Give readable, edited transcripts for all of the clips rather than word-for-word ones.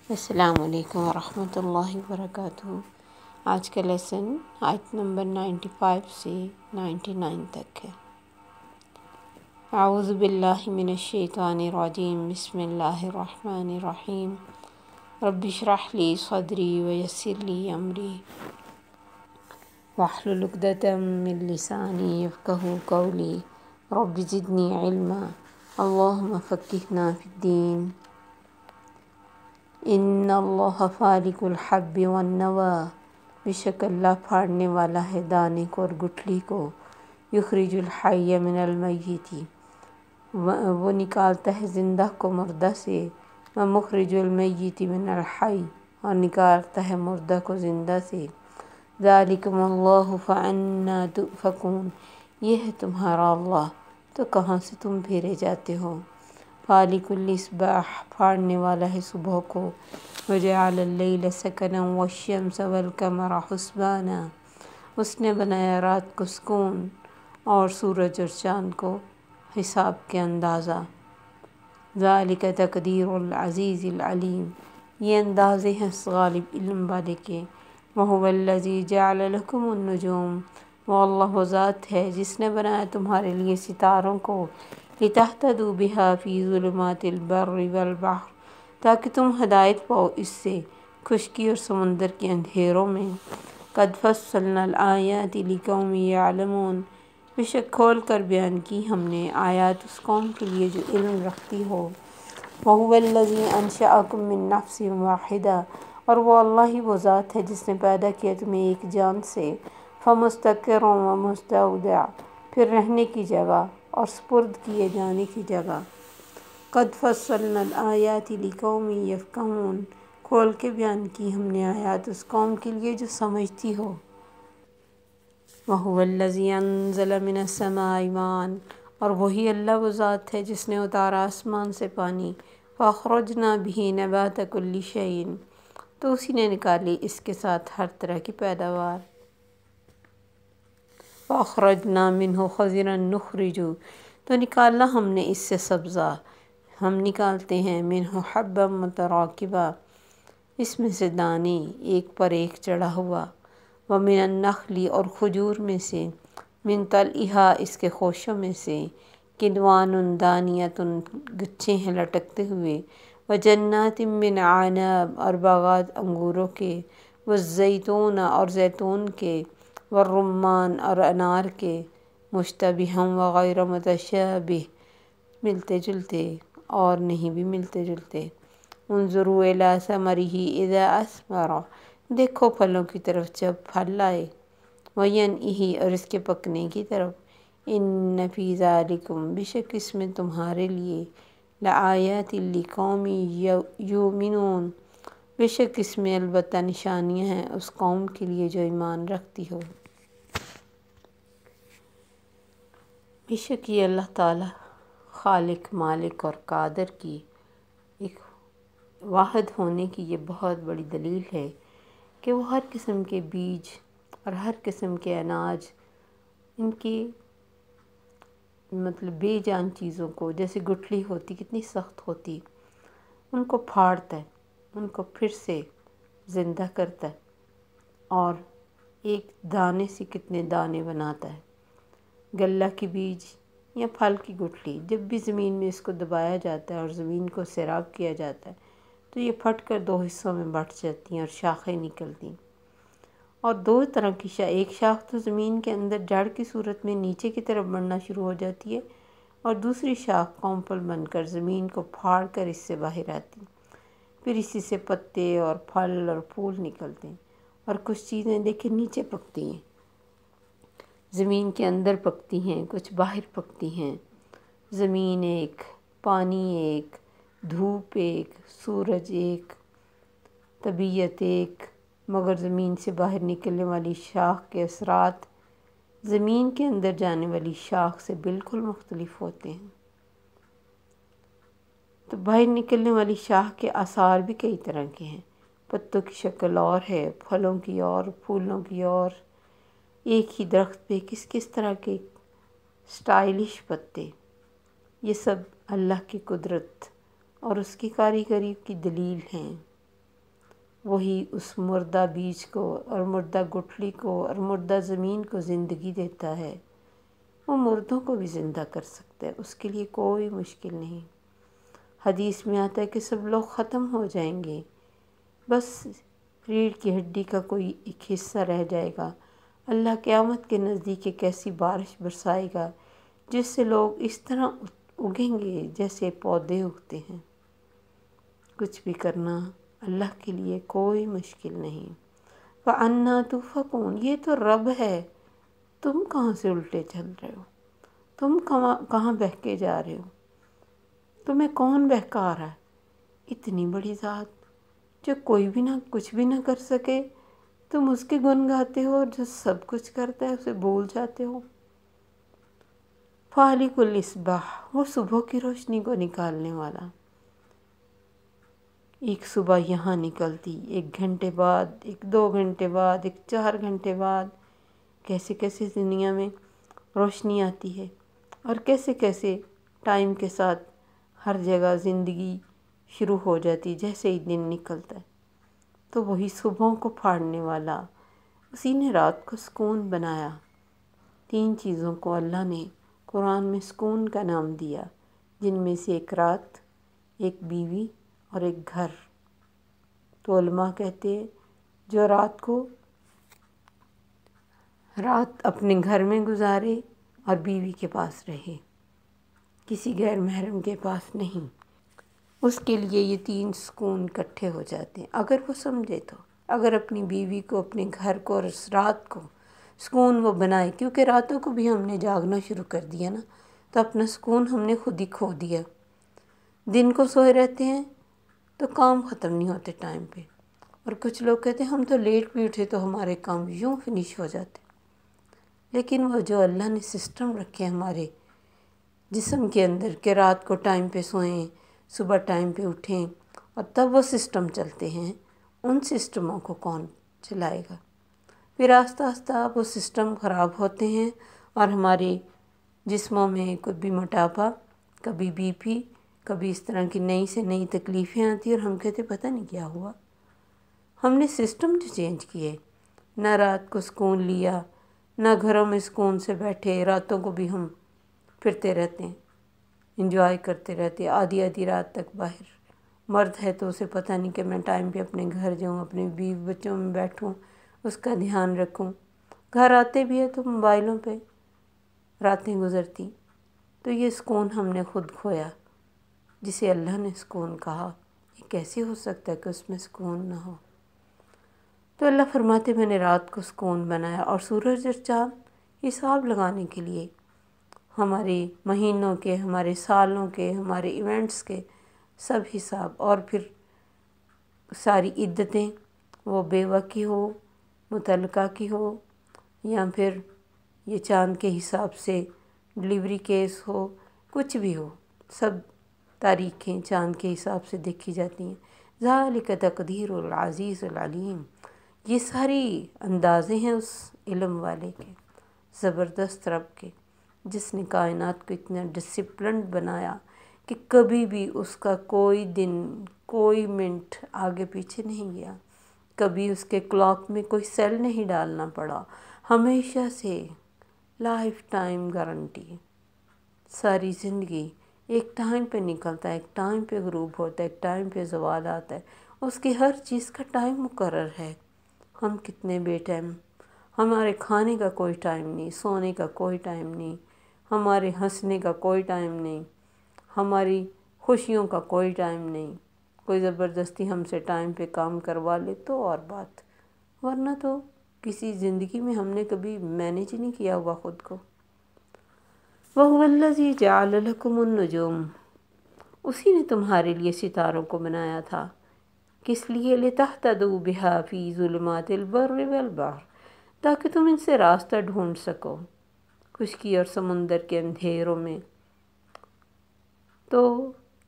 السلام علیکم ورحمۃ اللہ وبرکاتہ۔ آج کا لیسن آیت نمبر 95 سے 99 تک ہے۔ اعوذ باللہ من الشیطان الرجیم، بسم اللہ الرحمن الرحیم۔ رب اشرح لی صدری ویسر لی امری واحلل عقدۃ من لسانی یفقہوا قولی رب زدنی علما اللہم فقہنا فی الدین۔ ان اللہ فالق الحب والنوى، بے شک اللہ پھاڑنے والا ہے دانے کو اور گٹھلی کو۔ یخرج الحی من المیت، وہ نکالتا ہے زندہ کو مردہ سے۔ ومخرج المیت من الحی، اور نکالتا ہے مردہ کو زندہ سے۔ ذالکم اللہ فانا تؤفکون، یہ ہے تمہارا اللہ تو کہاں سے تم پھیرے جاتے ہو۔ فالق الاصباح، پھاڑنے والا ہے صبح کو۔ وجعل اللیل سکنا والشمس والقمر حسبانا، اس نے بنایا رات کو سکون اور سورج اور چاند کو حساب کے اندازہ۔ ذالک تقدیر العزیز العلیم، یہ اندازے ہیں اس غالب علم والے کے۔ وہو الذی جعل لکم النجوم، وہ اللہ وہ ذات ہے جس نے بنایا تمہارے لیے ستاروں کو۔ لتہتدوا بہا فی ظلمات البر والبحر، تاکہ تم ہدایت پاؤ اس سے خشکی اور سمندر کے اندھیروں میں۔ قد فصلنا الآیات لقوم یعلمون، بے شک کھول کر بیان کی ہم نے آیات اس قوم کے لیے جو علم رکھتی ہو۔ وہو الذی انشأکم من نفس واحدہ، اور وہ اللہ ہی وہ ذات ہے جس نے پیدا کیا تمہیں ایک جان سے۔ فمستقر ومستودع، پھر رہنے کی جگہ اور سپرد کیے جانے کی جگہ۔ قد فصلنا الآیات لقوم یفقہون، کھول کے بیان کی ہم نے آیات اس قوم کے لیے جو سمجھتی ہو۔ وہو الذی انزل من السماء ماء، اور وہی اللہ وہ ذات ہے جس نے اتارا آسمان سے پانی۔ فاخرجنا بہ نبات کل شیء، تو اسی نے نکالی اس کے ساتھ ہر طرح کی پیداوار۔ فاخرجنا منہ خضرا نخرج، تو نکالا ہم نے اس سے سبزہ، ہم نکالتے ہیں منہ حبا متراکبا، اس میں سے دانے ایک پر ایک چڑھا ہوا۔ ومن النخل، اور کھجور میں سے۔ من طلعہا، اس کے خوشوں میں سے۔ کنوان دانیۃ، گچھے ہیں لٹکتے ہوئے۔ وجنات من اعناب، اور باغات انگوروں کے۔ والزیتون، اور زیتون کے۔ والرمان، اور انار کے۔ مشتبہا وغیر متشابہ، ملتے جلتے اور نہیں بھی ملتے جلتے۔ انظروا الی ثمرہ اذا اثمر، دیکھو پھلوں کی طرف جب پھل لائے۔ وینعہ، اور اس کے پکنے کی طرف۔ ان فی ذالکم، بے شک اس میں تمہارے لیے۔ لآیات لقوم یؤمنون، بے شک اس میں البتہ نشانیاں ہیں اس قوم کے لیے جو ایمان رکھتی ہو۔ بے شک یہ اللہ تعالیٰ خالق، مالک اور قادر کی ایک واحد ہونے کی یہ بہت بڑی دلیل ہے کہ وہ ہر قسم کے بیج اور ہر قسم کے اناج، ان کی بے جان چیزوں کو، جیسے گٹھلی ہوتی کتنی سخت ہوتی، ان کو پھاڑتا ہے، ان کو پھر سے زندہ کرتا ہے اور ایک دانے سے کتنے دانے بناتا ہے۔ غلہ کی بیج یا پھل کی گٹھلی جب بھی زمین میں اس کو دبایا جاتا ہے اور زمین کو سیراب کیا جاتا ہے تو یہ پھٹ کر دو حصوں میں بٹ جاتی ہیں اور شاخیں نکلتی ہیں۔ اور دو طرح کی ایک شاخ تو زمین کے اندر جڑ کی صورت میں نیچے کی طرف بڑھنا شروع ہو جاتی ہے، اور دوسری شاخ کونپل بن کر زمین کو پھاڑ کر اس سے باہر آتی۔ پھر اسی سے پتے اور پھل اور پھول نکلتے ہیں، اور کچھ چیزیں دیکھیں نیچے پکتی ہیں، زمین کے اندر پکتی ہیں، کچھ باہر پکتی ہیں۔ زمین ایک، پانی ایک، دھوپ ایک، سورج ایک، طبیعت ایک، مگر زمین سے باہر نکلنے والی شاخ کے اثرات زمین کے اندر جانے والی شاخ سے بالکل مختلف ہوتے ہیں۔ تو باہر نکلنے والی شاخ کے آثار بھی کئی طرح کے ہیں، پتوں کی شکل اور ہے، پھلوں کی اور، پھولوں کی اور، ایک ہی درخت پہ کس کس طرح کے سٹائلش پتے۔ یہ سب اللہ کی قدرت اور اس کی کاریگری کی دلیل ہیں۔ وہی اس مردہ بیج کو اور مردہ گٹھلی کو اور مردہ زمین کو زندگی دیتا ہے۔ وہ مردوں کو بھی زندہ کر سکتا ہے، اس کے لیے کوئی مشکل نہیں۔ حدیث میں آتا ہے کہ سب لوگ ختم ہو جائیں گے، بس ریڑھ کی ہڈی کا کوئی ایک حصہ رہ جائے گا۔ اللہ قیامت کے نزدیک ایک ایسی بارش برسائے گا جس سے لوگ اس طرح اگیں گے جیسے پودے اگتے ہیں۔ کچھ بھی کرنا اللہ کے لیے کوئی مشکل نہیں۔ وَأَنَّا تُؤْفَكُونَ، یہ تو رب ہے، تم کہاں سے الٹے چل رہے ہو؟ تم کہاں بہکے جا رہے ہو؟ تمہیں کون بہکا رہا ہے؟ اتنی بڑی ذات جو کوئی بھی نہ کچھ بھی نہ کر سکے، تم اس کے گن گاتے ہو، اور جو سب کچھ کرتا ہے اسے بھول جاتے ہو۔ فالق الاصباح، وہ صبح کی روشنی کو نکالنے والا۔ ایک صبح یہاں نکلتی، 1 گھنٹے بعد، 2 گھنٹے بعد، 4 گھنٹے بعد، کیسے کیسے دنیا میں روشنی آتی ہے، اور کیسے کیسے ٹائم کے ساتھ ہر جگہ زندگی شروع ہو جاتی جیسے ہی دن نکلتا ہے۔ تو وہی صبحوں کو پھاڑنے والا، اسی نے رات کو سکون بنایا۔ 3 چیزوں کو اللہ نے قرآن میں سکون کا نام دیا، جن میں سے ایک رات، ایک بیوی اور ایک گھر۔ تو علماء کہتے ہیں جو رات اپنے گھر میں گزارے اور بیوی کے پاس رہے، کسی غیر محرم کے پاس نہیں، اس کے لیے یہ 3 سکون اکٹھے ہو جاتے ہیں اگر وہ سمجھے تو۔ اگر اپنی بیوی کو، اپنے گھر کو اور اس رات کو سکون وہ بنائے، کیونکہ راتوں کو بھی ہم نے جاگنا شروع کر دیا نا، تو اپنا سکون ہم نے خود ہی کھو دیا۔ دن کو سوئے رہتے ہیں تو کام ختم نہیں ہوتے ٹائم پہ، اور کچھ لوگ کہتے ہیں ہم تو لیٹ بھی اٹھے تو ہمارے کام یوں فنش ہو جاتے۔ لیکن وہ جو اللہ نے سسٹم رکھے ہمارے جسم کے اندر کہ رات کو ٹائم پہ سوئیں، صبح ٹائم پہ اٹھیں، اور تب وہ سسٹم چلتے ہیں، ان سسٹموں کو کون چلائے گا؟ پھر آہستہ آہستہ وہ سسٹم خراب ہوتے ہیں، اور ہمارے جسموں میں کبھی موٹاپا، کبھی بی پی، کبھی اس طرح کی نئی سے نئی تکلیفیں آتی ہیں، اور ہم کہتے پتہ نہیں کیا ہوا۔ ہم نے سسٹم جو چینج کیے، نہ رات کو سکون لیا، نہ گھروں میں سکون سے بیٹھے، راتوں کو بھی ہم پھرتے رہتے ہیں، انجوائے کرتے رہتے ہیں، آدھی آدھی رات تک باہر۔ مرد ہے تو اسے پتہ نہیں کہ میں ٹائم پہ اپنے گھر جاؤں، اپنے بیوی بچوں میں بیٹھوں، اس کا دھیان رکھوں۔ گھر آتے بھی ہے تو موبائلوں پہ راتیں گزرتی۔ تو یہ سکون ہم نے خود کھویا، جسے اللہ نے سکون کہا۔ یہ کیسے ہو سکتا ہے کہ اس میں سکون نہ ہو؟ تو اللہ فرماتے میں نے رات کو سکون بنایا، اور سورج اور چاند حساب لگانے کے لیے، ہمارے مہینوں کے، ہمارے سالوں کے، ہمارے ایونٹس کے سب حساب، اور پھر ساری عدتیں، وہ بیوہ کی ہو، مطلقہ کی ہو، یا پھر یہ چاند کے حساب سے ڈلیوری کیس ہو، کچھ بھی ہو، سب تاریخیں چاند کے حساب سے دیکھی جاتی ہیں۔ ذالک تقدیر العزیز العلیم، یہ ساری اندازے ہیں اس علم والے کے، زبردست رب کے، جس نے کائنات کو اتنا ڈسپلنڈ بنایا کہ کبھی بھی اس کا کوئی دن، کوئی منٹ آگے پیچھے نہیں گیا، کبھی اس کے کلاک میں کوئی سیل نہیں ڈالنا پڑا، ہمیشہ سے لائف ٹائم گارنٹی۔ ساری زندگی ایک ٹائم پہ نکلتا ہے، ایک ٹائم پہ غروب ہوتا ہے، ایک ٹائم پہ زوال آتا ہے، اس کی ہر چیز کا ٹائم مقرر ہے۔ ہم کتنے بے ٹائم، ہمارے کھانے کا کوئی ٹائم نہیں، سونے کا کوئی ٹائم نہیں، ہمارے ہنسنے کا کوئی ٹائم نہیں، ہماری خوشیوں کا کوئی ٹائم نہیں۔ کوئی زبردستی ہم سے ٹائم پہ کام کروا لے تو اور بات، ورنہ تو کسی زندگی میں ہم نے کبھی مینیج نہیں کیا ہوا خود کو۔ وَهُوَ الَّذِي جَعَلَ لَكُمُ النُّجُومَ، اسی نے تمہارے لیے ستاروں کو بنایا تھا، کس لیے؟ لِتَهْتَدُوا بِهَا فِي ظُلُمَاتِ الْبَرِّ وَالْبَحْرِ، تاکہ تم ان سے راستہ ڈھونڈ سکو خشکی اور سمندر کے اندھیروں میں۔ تو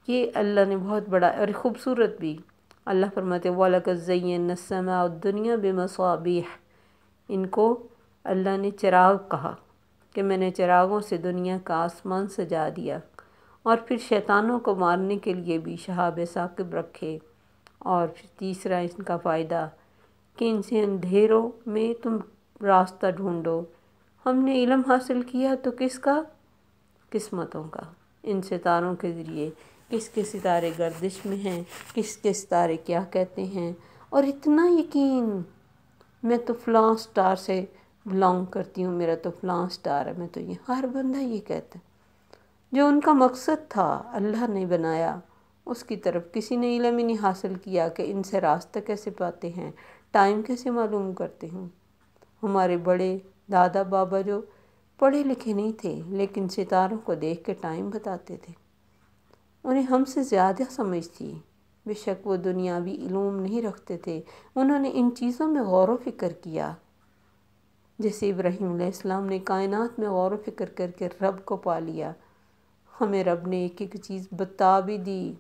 یہ اللہ نے بہت بڑا اور خوبصورت بھی، اللہ فرماتے وَلَقَدْ زَيَّنَّا السَّمَاءَ الدُّنْيَا بِمَصَابِيحَ، ان کو اللہ نے چراغ کہا کہ میں نے چراغوں سے دنیا کا آسمان سجا دیا، اور پھر شیطانوں کو مارنے کے لیے بھی شہاب ثاقب رکھے، اور پھر تیسرا ان کا فائدہ کہ ان سے اندھیروں میں تم راستہ ڈھونڈو۔ ہم نے علم حاصل کیا تو کس کا؟ قسمتوں کا۔ ان ستاروں کے ذریعے کس کے ستارے گردش میں ہیں، کس کے ستارے کیا کہتے ہیں، اور اتنا یقین، میں تو فلاں سٹار سے بلانگ کرتی ہوں، میرا تو فلاں سٹار ہے، میں تو یہ، ہر بندہ یہ کہتا ہے۔ جو ان کا مقصد تھا اللہ نے بنایا، اس کی طرف کسی نے علم ہی نہیں حاصل کیا کہ ان سے راستہ کیسے پاتے ہیں، ٹائم کیسے معلوم کرتے ہیں۔ ہمارے بڑے دادا بابا جو پڑھے لکھے نہیں تھے لیکن ستاروں کو دیکھ کے ٹائم بتاتے تھے، انہیں ہم سے زیادہ سمجھ تھی۔ بے شک وہ دنیاوی علوم نہیں رکھتے تھے، انہوں نے ان چیزوں میں غور و فکر کیا۔ جیسے ابراہیم علیہ السلام نے کائنات میں غور و فکر کر کے رب کو پا لیا، ہمیں رب نے ایک ایک چیز بتا بھی دی،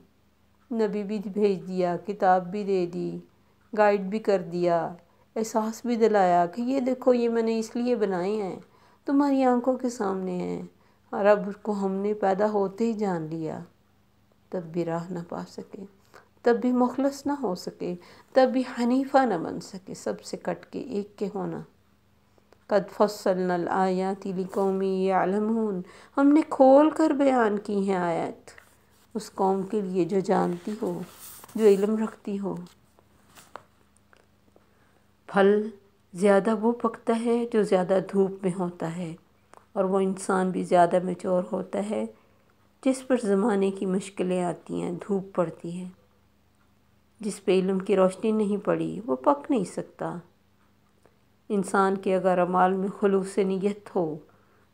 نبی بھی بھیج دیا، کتاب بھی دے دی، گائیڈ بھی کر دیا، احساس بھی دلایا کہ یہ دیکھو یہ میں نے اس لیے بنائے ہیں، تمہاری آنکھوں کے سامنے ہیں۔ رب کو ہم نے پیدا ہوتے ہی جان لیا، تب بھی راہ نہ پا سکے، تب بھی مخلص نہ ہو سکے، تب بھی حنیفہ نہ بن سکے، سب سے کٹ کے ایک کے ہونا۔ قد فصلنا الآیات لقوم یعلمون، ہم نے کھول کر بیان کی ہیں آیات اس قوم کے لیے جو جانتی ہو، جو علم رکھتی ہو۔ پھل زیادہ وہ پکتا ہے جو زیادہ دھوپ میں ہوتا ہے، اور وہ انسان بھی زیادہ میچور ہوتا ہے جس پر زمانے کی مشکلیں آتی ہیں، دھوپ پڑتی ہے۔ جس پہ علم کی روشنی نہیں پڑی وہ پک نہیں سکتا۔ انسان کے اگر اعمال میں خلوص نیت ہو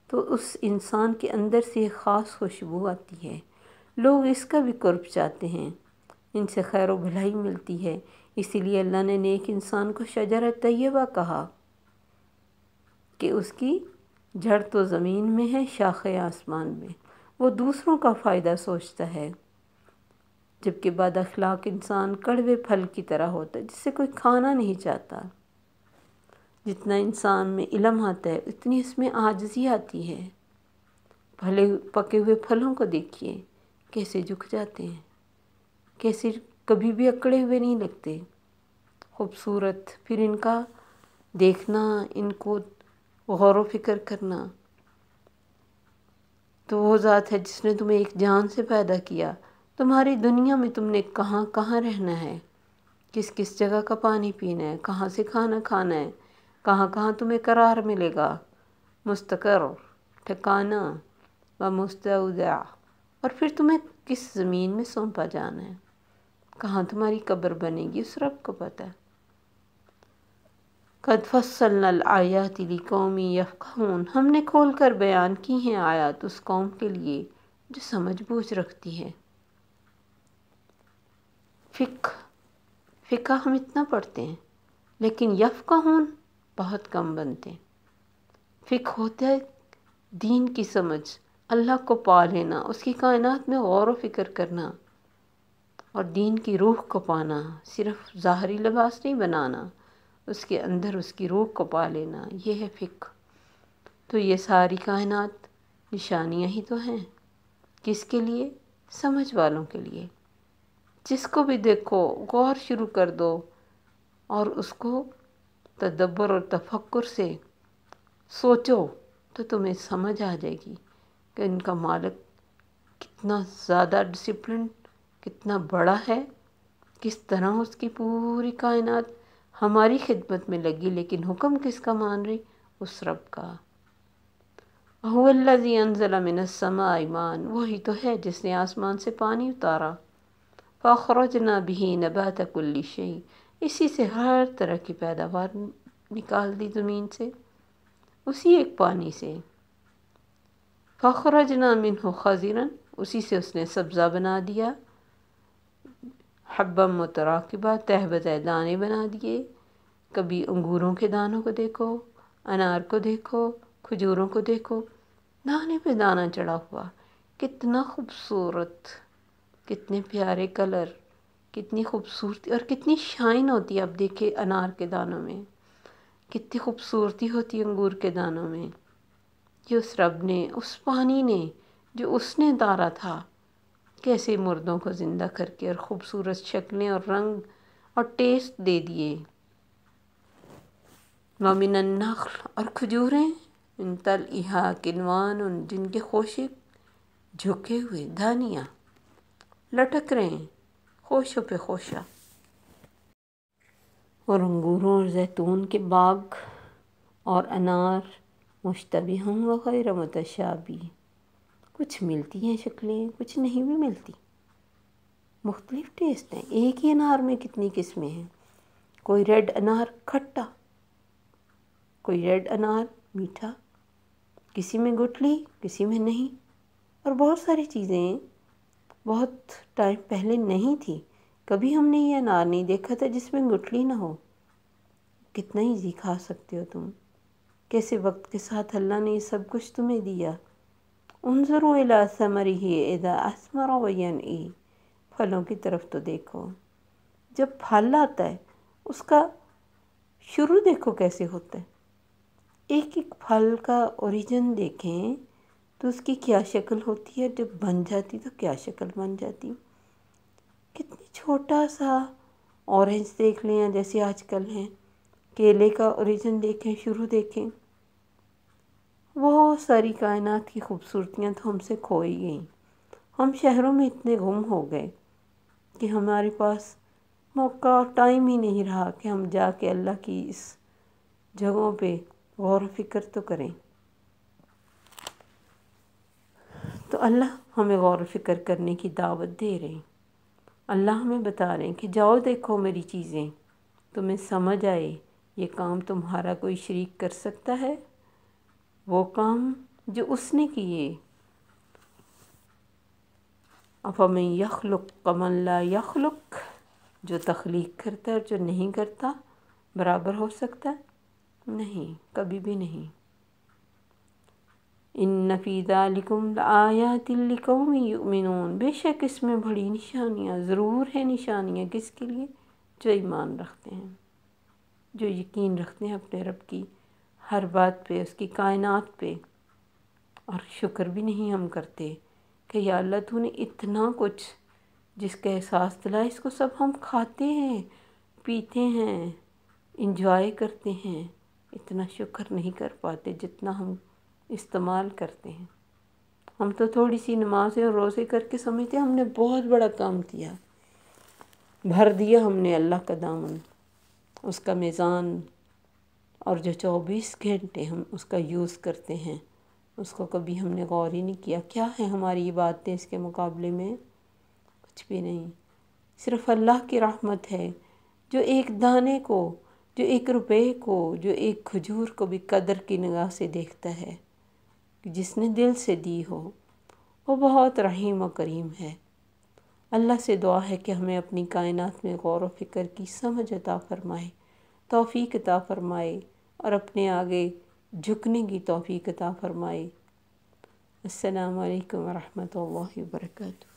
تو اس انسان کے اندر سے ایک خاص خوشبو آتی ہے، لوگ اس کا بھی قرب چاہتے ہیں، ان سے خیر و بھلائی ملتی ہے۔ اسی لیے اللہ نے نیک انسان کو شجرہ طیبہ کہا کہ اس کی جڑ تو زمین میں ہے، شاخیں آسمان میں، وہ دوسروں کا فائدہ سوچتا ہے، جبکہ بد اخلاق انسان کڑوے پھل کی طرح ہوتا ہے جسے کوئی کھانا نہیں چاہتا۔ جتنا انسان میں علم آتا ہے اتنی اس میں عاجزی آتی ہے۔ پکے ہوئے پھلوں کو دیکھیے کیسے جھک جاتے ہیں، کیسے کبھی بھی اکڑے ہوئے نہیں لگتے، خوبصورت، پھر ان کا دیکھنا، ان کو غور و فکر کرنا۔ تو وہ ذات ہے جس نے تمہیں ایک جان سے پیدا کیا، تمہاری دنیا میں تم نے کہاں کہاں رہنا ہے، کس کس جگہ کا پانی پینا ہے، کہاں سے کھانا کھانا ہے، کہاں کہاں تمہیں قرار ملے گا، مستقر، ٹھکانہ و مستودع، اور پھر تمہیں کس زمین میں سونپا جانا ہے، کہاں تمہاری قبر بنے گی، اس رب کو پتہ ہے۔ قد فصلنا الآیات لقوم یفقہون، ہم نے کھول کر بیان کی ہیں آیات اس قوم کے لیے جو سمجھ بوجھ رکھتی ہے۔ فقہ ہم اتنا پڑھتے ہیں لیکن یفقہون بہت کم بنتے ہیں۔ فقہ ہوتا ہے دین کی سمجھ، اللہ کو پا لینا، اس کی کائنات میں غور و فکر کرنا اور دین کی روح کو پانا، صرف ظاہری لباس نہیں بنانا، اس کے اندر اس کی روح کو پا لینا، یہ ہے فقہ۔ تو یہ ساری کائنات نشانیاں ہی تو ہیں، کس کے لیے؟ سمجھ والوں کے لیے۔ جس کو بھی دیکھو غور شروع کر دو اور اس کو تدبر اور تفکر سے سوچو تو تمہیں سمجھ آ جائے گی کہ ان کا مالک کتنا زیادہ ڈسپلن، کتنا بڑا ہے، کس طرح اس کی پوری کائنات ہماری خدمت میں لگی، لیکن حکم کس کا مان رہی؟ اس رب کا۔ هو الذی انزل من السماء ماء، وہی تو ہے جس نے آسمان سے پانی اتارا، فاخرجنا به نبات كل شيء، اسی سے ہر طرح کی پیداوار نکال دی زمین سے، اسی ایک پانی سے۔ فاخرجنا منه خضرا، اسی سے اس نے سبزہ بنا دیا، حبا متراکبہ، تہ بتہ دانے بنا دیے۔ کبھی انگوروں کے دانوں کو دیکھو، انار کو دیکھو، کھجوروں کو دیکھو، دانے پہ دانہ چڑھا ہوا، کتنا خوبصورت، کتنے پیارے کلر، کتنی خوبصورتی اور کتنی شائن ہوتی ہے۔ اب دیکھیں انار کے دانوں میں کتنی خوبصورتی ہوتی ہے، انگور کے دانوں میں، یہ اس رب نے، اس پانی نے جو اس نے اتارا تھا، کیسے مردوں کو زندہ کر کے اور خوبصورت شکلیں اور رنگ اور ٹیسٹ دے دیے۔ وَمِنَ النَّخْلِ اور کھجوریں، ان طلعها قنوان جن کے خوشے جھکے ہوئے، دھانیاں لٹک رہے ہیں خوشوں پہ خوشہ، اور انگوروں اور زیتون کے باغ اور انار مشتبہ و غیر متشابہ، کچھ ملتی ہیں شکلیں، کچھ نہیں بھی ملتی، مختلف ٹیسٹ ہیں۔ ایک ہی انار میں کتنی قسمیں ہیں، کوئی ریڈ انار کھٹا، کوئی ریڈ انار میٹھا، کسی میں گٹھلی کسی میں نہیں، اور بہت ساری چیزیں بہت ٹائم پہلے نہیں تھی، کبھی ہم نے یہ انار نہیں دیکھا تھا جس میں گٹھلی نہ ہو۔ کتنا ایزی کھا سکتے ہو تم، کیسے وقت کے ساتھ اللہ نے یہ سب کچھ تمہیں دیا۔ انظروا الی ثمرہ اذا اثمر وینعی، پھلوں کی طرف تو دیکھو، جب پھل آتا ہے اس کا شروع دیکھو کیسے ہوتا ہے، ایک ایک پھل کا اوریجن دیکھیں تو اس کی کیا شکل ہوتی ہے، جب بن جاتی تو کیا شکل بن جاتی۔ کتنی چھوٹا سا اورنج دیکھ لیں جیسے آج کل ہیں، کیلے کا اوریجن دیکھیں، شروع دیکھیں، بہت ساری کائنات کی خوبصورتیاں تو ہم سے کھو ہی گئیں۔ ہم شہروں میں اتنے گم ہو گئے کہ ہمارے پاس موقع اور ٹائم ہی نہیں رہا کہ ہم جا کے اللہ کی اس جگہوں پہ غور و فکر تو کریں۔ تو اللہ ہمیں غور و فکر کرنے کی دعوت دے رہے ہیں، اللہ ہمیں بتا رہے ہیں کہ جاؤ دیکھو میری چیزیں، تمہیں سمجھ آئے یہ کام تمہارا کوئی شریک کر سکتا ہے، وہ کام جو اس نے کیے۔ أَفَمَن يَخْلُقُ كَمَن لَا يَخْلُقُ، جو تخلیق کرتا ہے اور جو نہیں کرتا برابر ہو سکتا ہے؟ نہیں، کبھی بھی نہیں۔ إِنَّ فِي ذَلِكُمْ لَآيَاتٍ لِقَوْمٍ يُؤْمِنُونَ، بے شک اس میں بڑی نشانیاں، ضرور ہیں نشانیاں، کس کے لیے؟ جو ایمان رکھتے ہیں، جو یقین رکھتے ہیں اپنے رب کی ہر بات پہ، اس کی کائنات پہ، اور شکر بھی نہیں ہم کرتے کہ یا اللہ تو نے اتنا کچھ جس کا احساس دلا، اس کو سب ہم کھاتے ہیں، پیتے ہیں، انجوائے کرتے ہیں، اتنا شکر نہیں کر پاتے جتنا ہم استعمال کرتے ہیں۔ ہم تو تھوڑی سی نمازیں اور روزے کر کے سمجھتے ہیں ہم نے بہت بڑا کام کیا، بھر دیا ہم نے اللہ کا دامن، اس کا میزان، اور جو 24 گھنٹے ہم اس کا یوز کرتے ہیں اس کو کبھی ہم نے غور ہی نہیں کیا۔ کیا ہے ہماری عبادتیں اس کے مقابلے میں؟ کچھ بھی نہیں۔ صرف اللہ کی رحمت ہے جو ایک دانے کو، جو ایک روپے کو، جو ایک کھجور کو بھی قدر کی نگاہ سے دیکھتا ہے، جس نے دل سے دی ہو، وہ بہت رحیم و کریم ہے۔ اللہ سے دعا ہے کہ ہمیں اپنی کائنات میں غور و فکر کی سمجھ عطا فرمائے، توفیق عطا فرمائے، اور اپنے آگے جھکنے کی توفیق عطا فرمائے۔ السلام علیکم ورحمۃ اللہ وبرکاتہ۔